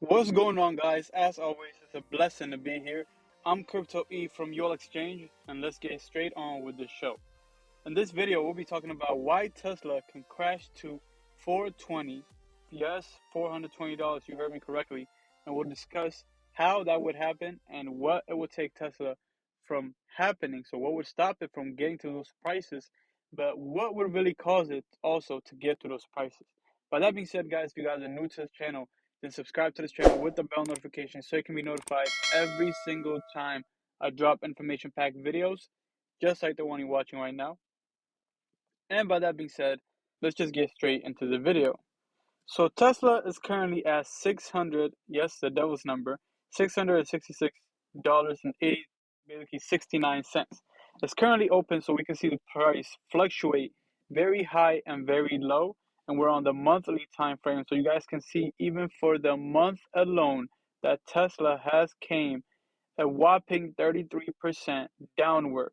What's going on, guys? As always, it's a blessing to be here. I'm Crypto E from Your Exchange, and let's get straight on with the show. In this video, we'll be talking about why Tesla can crash to 420. Yes, $420. You heard me correctly. And we'll discuss how that would happen and what it would take Tesla from happening. So, what would stop it from getting to those prices, but what would really cause it also to get to those prices. By that being said, guys, if you guys are new to this channel, then subscribe to this channel with the bell notification so you can be notified every single time I drop information packed videos, just like the one you're watching right now. And by that being said, let's just get straight into the video. So Tesla is currently at 600, yes, the devil's number, $666.80, basically 69 cents. It's currently open, so we can see the price fluctuate very high and very low, and we're on the monthly time frame, so you guys can see even for the month alone that Tesla has came a whopping 33% downward.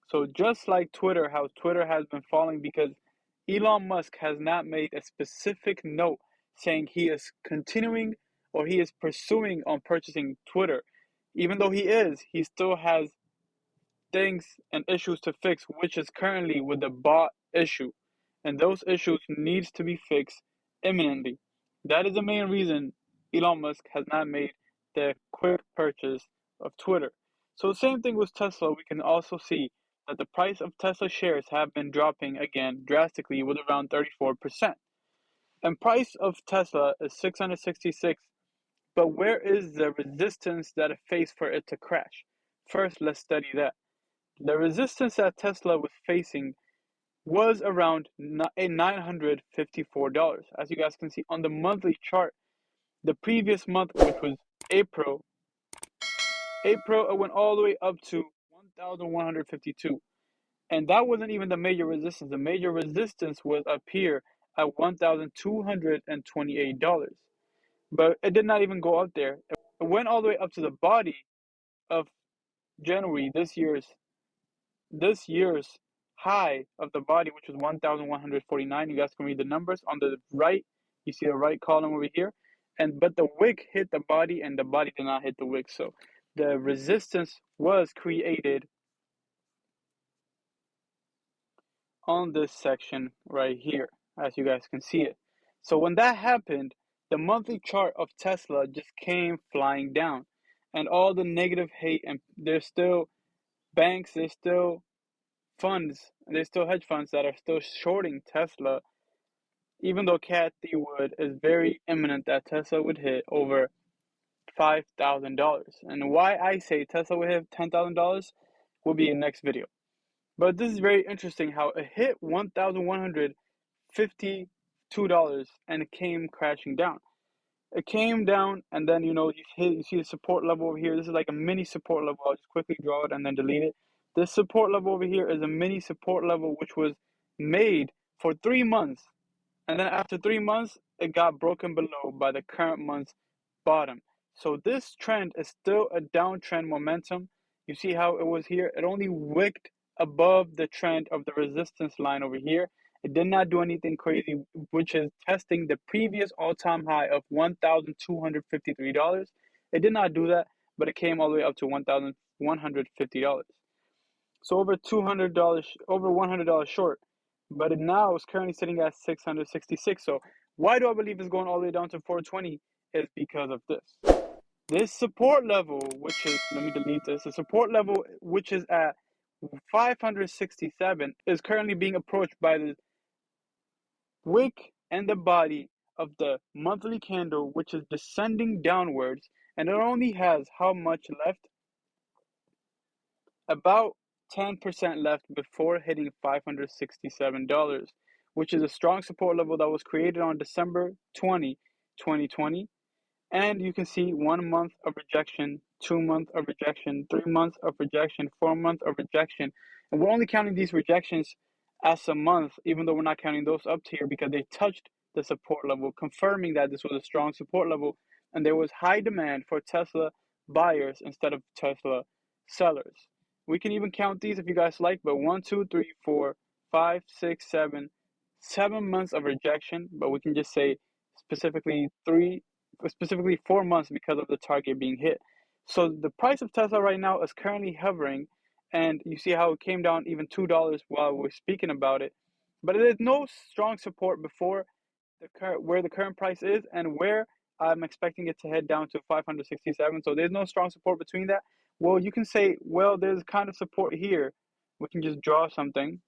So just like Twitter, how Twitter has been falling because Elon Musk has not made a specific note saying he is continuing or he is pursuing on purchasing Twitter. Even though he still has things and issues to fix, which is currently with the bot issue. And those issues needs to be fixed imminently. That is the main reason Elon Musk has not made the quick purchase of Twitter. So the same thing with Tesla, we can also see that the price of Tesla shares have been dropping again drastically with around 34%. And price of Tesla is 666, but where is the resistance that it faced for it to crash? First, let's study that. The resistance that Tesla was facing was around $954. As you guys can see on the monthly chart, the previous month, which was April, it went all the way up to 1,152. And that wasn't even the major resistance. The major resistance was up here at $1,228. But it did not even go up there. It went all the way up to the body of January, this year's high of the body, which was 1,149. You guys can read the numbers on the right. You see the right column over here. But the wick hit the body and the body did not hit the wick. So the resistance was created on this section right here, as you guys can see it. So when that happened, the monthly chart of Tesla just came flying down, and all the negative hate, and there's still banks, there's still funds, there's still hedge funds that are still shorting Tesla, even though Cathy Wood is very imminent that Tesla would hit over $5,000. And why I say Tesla would hit $10,000 will be in next video. But this is very interesting how it hit $1,152 and it came crashing down. It came down, and then you see the support level over here. This is like a mini support level. I'll just quickly draw it and then delete it. This support level over here is a mini support level which was made for 3 months. And then after 3 months, it got broken below by the current month's bottom. So this trend is still a downtrend momentum. You see how it was here? It only wicked above the trend of the resistance line over here. It did not do anything crazy, which is testing the previous all-time high of $1,253. It did not do that, but it came all the way up to $1,150. So over $200, over $100 short. But it now is currently sitting at 666. So why do I believe it's going all the way down to 420? Is because of this. This support level, which is, let me delete this, the support level, which is at 567, is currently being approached by the wick and the body of the monthly candle, which is descending downwards, and it only has how much left? About 10% left before hitting $567, which is a strong support level that was created on December 20, 2020. And you can see 1 month of rejection, 2 months of rejection, 3 months of rejection, 4 months of rejection. And we're only counting these rejections as a month, even though we're not counting those up here because they touched the support level, confirming that this was a strong support level and there was high demand for Tesla buyers instead of Tesla sellers. We can even count these if you guys like, but 1, 2, 3, 4, 5, 6, 7 months of rejection, but we can just say specifically specifically 4 months because of the target being hit. So the price of Tesla right now is currently hovering, and you see how it came down even $2 while we're speaking about it. But there's no strong support before the where the current price is and where I'm expecting it to head down to 567. So there's no strong support between that. Well, you can say, well, there's kind of support here. We can just draw something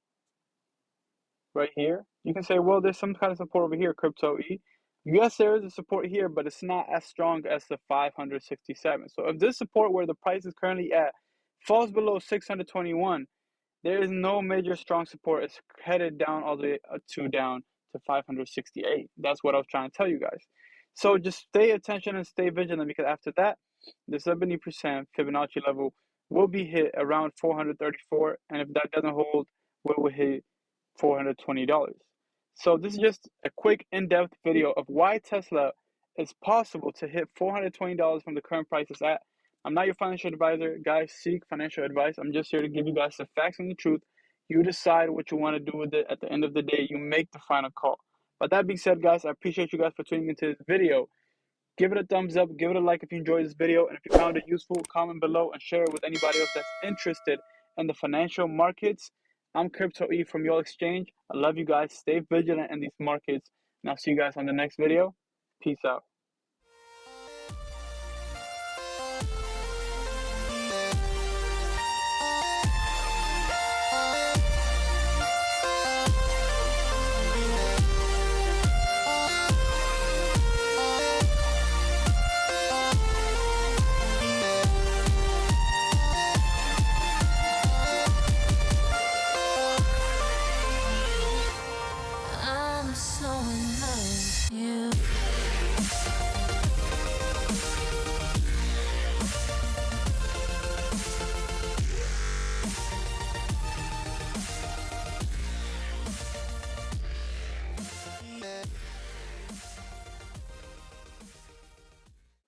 right here. You can say, well, there's some kind of support over here, Crypto E. Yes, there is a support here, but it's not as strong as the 567. So if this support where the price is currently at falls below 621, there is no major strong support. It's headed down all the way down to 568. That's what I was trying to tell you guys. So just stay attention and stay vigilant, because after that, the 70% Fibonacci level will be hit around 434, and if that doesn't hold, we will hit $420. So this is just a quick in-depth video of why Tesla is possible to hit $420 from the current price it's at. I'm not your financial advisor. Guys, seek financial advice. I'm just here to give you guys the facts and the truth. You decide what you want to do with it. At the end of the day, you make the final call. But that being said, guys, I appreciate you guys for tuning into this video. Give it a thumbs up, give it a like if you enjoyed this video, and if you found it useful, comment below and share it with anybody else that's interested in the financial markets. I'm Crypto E from Your Exchange. I love you guys. Stay vigilant in these markets, and I'll see you guys on the next video. Peace out.